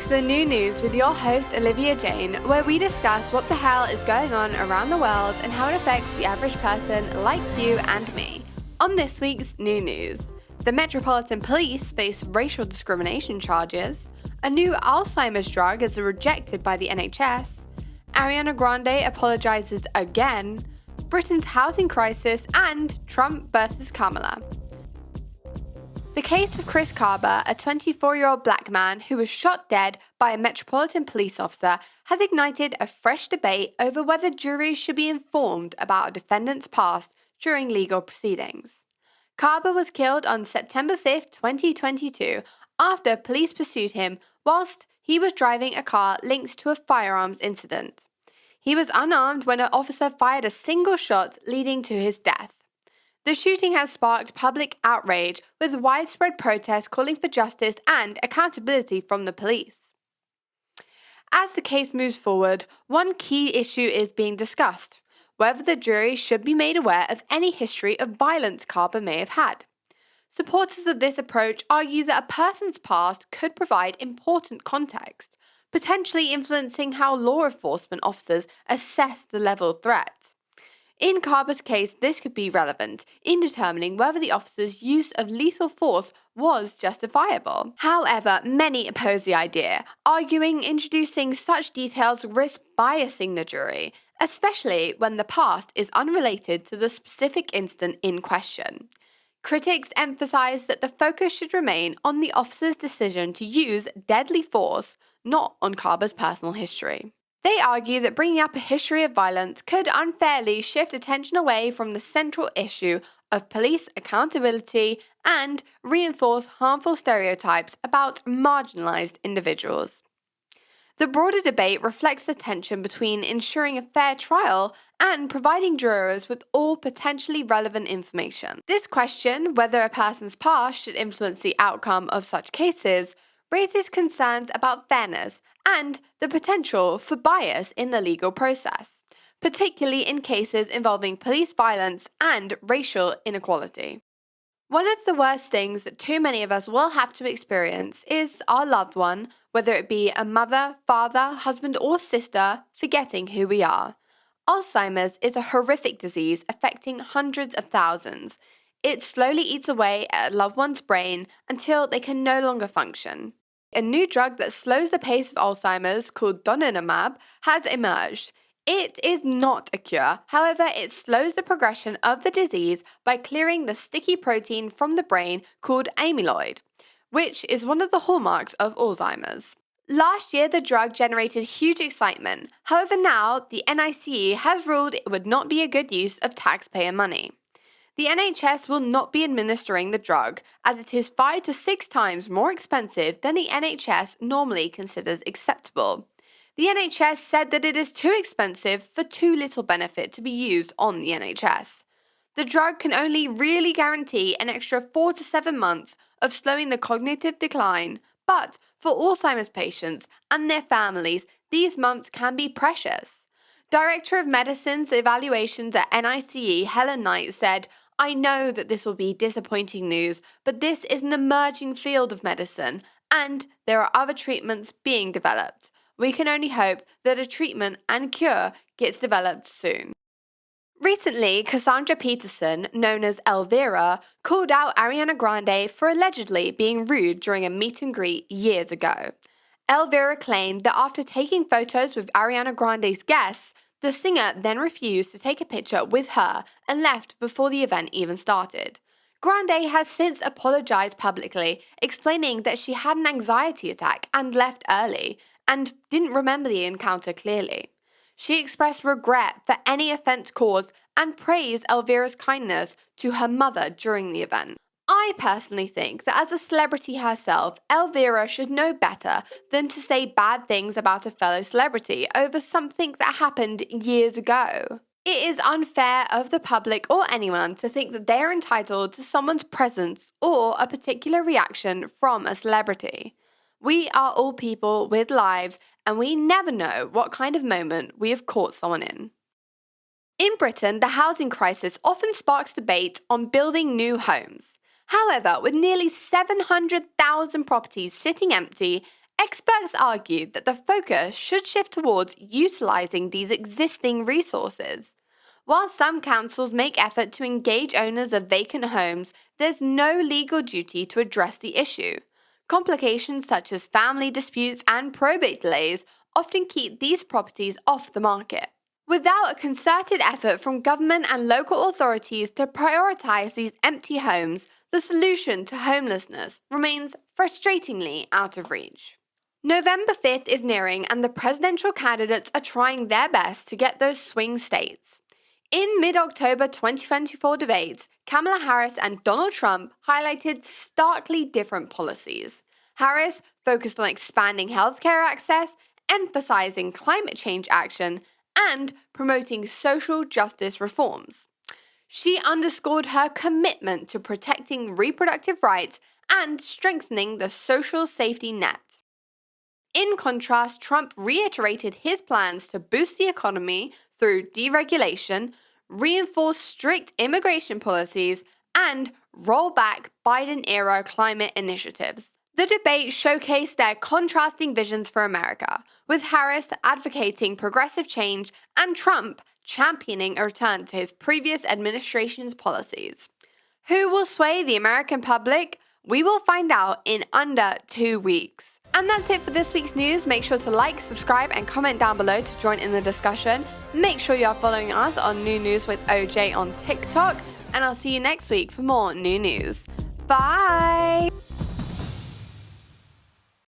to the New News with your host Olivia Jane, where we discuss what the hell is going on around the world and how it affects the average person like you and me. On this week's New News, the Metropolitan Police face racial discrimination charges, a new Alzheimer's drug is rejected by the NHS, Ariana Grande apologizes again, Britain's housing crisis, and Trump versus Kamala. The case of Chris Kaba, a 24-year-old black man who was shot dead by a Metropolitan police officer, has ignited a fresh debate over whether juries should be informed about a defendant's past during legal proceedings. Kaba was killed on September 5, 2022, after police pursued him whilst he was driving a car linked to a firearms incident. He was unarmed when an officer fired a single shot, leading to his death. The shooting has sparked public outrage, with widespread protests calling for justice and accountability from the police. As the case moves forward, one key issue is being discussed: whether the jury should be made aware of any history of violence Kaba may have had. Supporters of this approach argue that a person's past could provide important context, potentially influencing how law enforcement officers assess the level of threat. In Kaba's case, this could be relevant in determining whether the officer's use of lethal force was justifiable. However, many oppose the idea, arguing introducing such details risks biasing the jury, especially when the past is unrelated to the specific incident in question. Critics emphasize that the focus should remain on the officer's decision to use deadly force, not on Kaba's personal history. They argue that bringing up a history of violence could unfairly shift attention away from the central issue of police accountability and reinforce harmful stereotypes about marginalized individuals. The broader debate reflects the tension between ensuring a fair trial and providing jurors with all potentially relevant information. This question, whether a person's past should influence the outcome of such cases, raises concerns about fairness and the potential for bias in the legal process, particularly in cases involving police violence and racial inequality. One of the worst things that too many of us will have to experience is our loved one, whether it be a mother, father, husband, or sister, forgetting who we are. Alzheimer's is a horrific disease affecting hundreds of thousands. It slowly eats away at a loved one's brain until they can no longer function. A new drug that slows the pace of Alzheimer's, called donanemab, has emerged. It is not a cure, however, it slows the progression of the disease by clearing the sticky protein from the brain called amyloid, which is one of the hallmarks of Alzheimer's. Last year, the drug generated huge excitement. However, now the NICE has ruled it would not be a good use of taxpayer money. The NHS will not be administering the drug, as it is 5 to 6 times more expensive than the NHS normally considers acceptable. The NHS said that it is too expensive for too little benefit to be used on the NHS. The drug can only really guarantee an extra 4 to 7 months of slowing the cognitive decline, but for Alzheimer's patients and their families, these months can be precious. Director of Medicine's Evaluations at NICE, Helen Knight, said, "I know that this will be disappointing news, but this is an emerging field of medicine, and there are other treatments being developed. We can only hope that a treatment and cure gets developed soon." Recently, Cassandra Peterson, known as Elvira, called out Ariana Grande for allegedly being rude during a meet and greet years ago. Elvira claimed that after taking photos with Ariana Grande's guests, the singer then refused to take a picture with her and left before the event even started. Grande has since apologized publicly, explaining that she had an anxiety attack and left early, and didn't remember the encounter clearly. She expressed regret for any offense caused and praised Elvira's kindness to her mother during the event. I personally think that as a celebrity herself, Elvira should know better than to say bad things about a fellow celebrity over something that happened years ago. It is unfair of the public or anyone to think that they are entitled to someone's presence or a particular reaction from a celebrity. We are all people with lives, and we never know what kind of moment we have caught someone in. In Britain, the housing crisis often sparks debate on building new homes. However, with nearly 700,000 properties sitting empty, Experts argue that the focus should shift towards utilizing these existing resources. While some councils make effort to engage owners of vacant homes, there's no legal duty to address the issue. Complications such as family disputes and probate delays often keep these properties off the market. Without a concerted effort from government and local authorities to prioritize these empty homes, the solution to homelessness remains frustratingly out of reach. November 5th is nearing, and the presidential candidates are trying their best to get those swing states. In mid-October 2024 debates, Kamala Harris and Donald Trump highlighted starkly different policies. Harris focused on expanding healthcare access, emphasizing climate change action, and promoting social justice reforms. She underscored her commitment to protecting reproductive rights and strengthening the social safety net. In contrast, Trump reiterated his plans to boost the economy through deregulation, reinforce strict immigration policies, and roll back Biden-era climate initiatives. The debate showcased their contrasting visions for America, with Harris advocating progressive change and Trump championing a return to his previous administration's policies. Who will sway the American public? We will find out in under 2 weeks. And that's it for this week's news. Make sure to like, subscribe, and comment down below to join in the discussion. Make sure you are following us on New News with OJ on TikTok, and I'll see you next week for more new news. Bye!